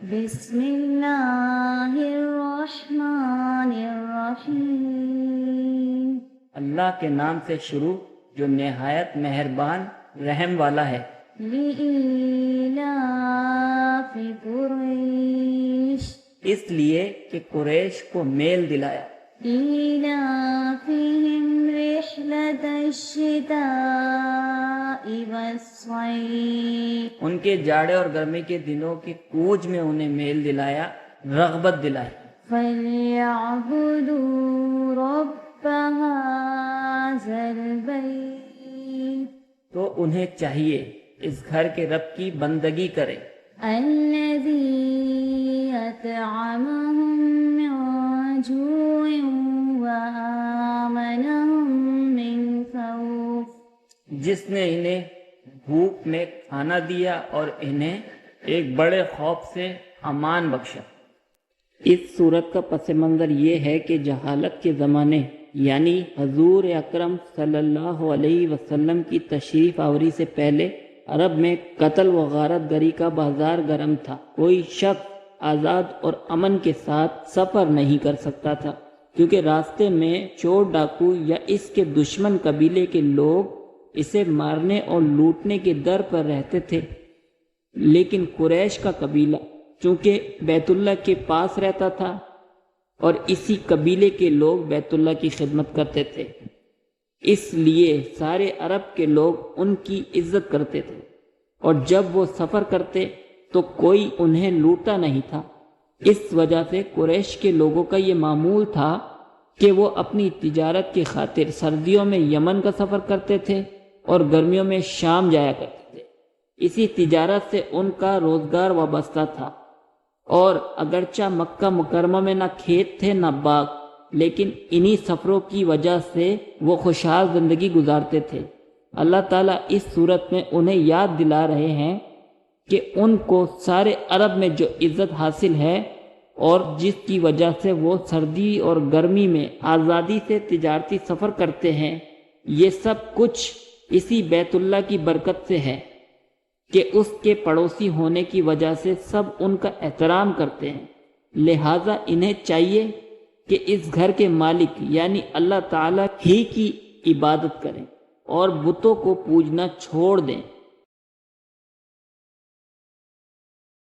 بسم اللہ الرحمن الرحیم، اللہ کے نام سے شروع جو نہایت مہربان رحم والا ہے۔ لإیلاف قریش، اس لیے کہ قریش کو میل دلایا۔ ایلافہم رحلۃ الشتاء والصیف، ان کے جاڑے اور گرمی کے دنوں کی کوچ میں انہیں میل دلایا، رغبت دلائی۔ فلیعبدوا رب ھذا البیت، تو انہیں چاہیے اس گھر کے رب کی بندگی کریں، الذی اطعمہم من جوع وآمنہم من خوف، جس نے انہیں بھوک میں کھانا دیا اور انہیں ایک بڑے خوف سے امان بخشا۔ اس صورت کا پس منظر یہ ہے کہ جہالت کے زمانے یعنی حضور اکرم صلی اللہ علیہ وسلم کی تشریف آوری سے پہلے عرب میں قتل و غارت گری کا بازار گرم تھا۔ کوئی شخص آزاد اور امن کے ساتھ سفر نہیں کر سکتا تھا، کیونکہ راستے میں چور ڈاکو یا اس کے دشمن قبیلے کے لوگ اسے مارنے اور لوٹنے کے در پر رہتے تھے۔ لیکن قریش کا قبیلہ چونکہ بیت اللہ کے پاس رہتا تھا اور اسی قبیلے کے لوگ بیت اللہ کی خدمت کرتے تھے، اس لیے سارے عرب کے لوگ ان کی عزت کرتے تھے، اور جب وہ سفر کرتے تو کوئی انہیں لوٹتا نہیں تھا۔ اس وجہ سے قریش کے لوگوں کا یہ معمول تھا کہ وہ اپنی تجارت کی خاطر سردیوں میں یمن کا سفر کرتے تھے اور گرمیوں میں شام جایا کرتے تھے۔ اسی تجارت سے ان کا روزگار وابستہ تھا، اور اگرچہ مکہ مکرمہ میں نہ کھیت تھے نہ باغ، لیکن انہی سفروں کی وجہ سے وہ خوشحال زندگی گزارتے تھے۔ اللہ تعالیٰ اس صورت میں انہیں یاد دلا رہے ہیں کہ ان کو سارے عرب میں جو عزت حاصل ہے اور جس کی وجہ سے وہ سردی اور گرمی میں آزادی سے تجارتی سفر کرتے ہیں، یہ سب کچھ اسی بیت اللہ کی برکت سے ہے کہ اس کے پڑوسی ہونے کی وجہ سے سب ان کا احترام کرتے ہیں۔ لہٰذا انہیں چاہیے کہ اس گھر کے مالک یعنی اللہ تعالیٰ ہی کی عبادت کریں اور بتوں کو پوجنا چھوڑ دیں۔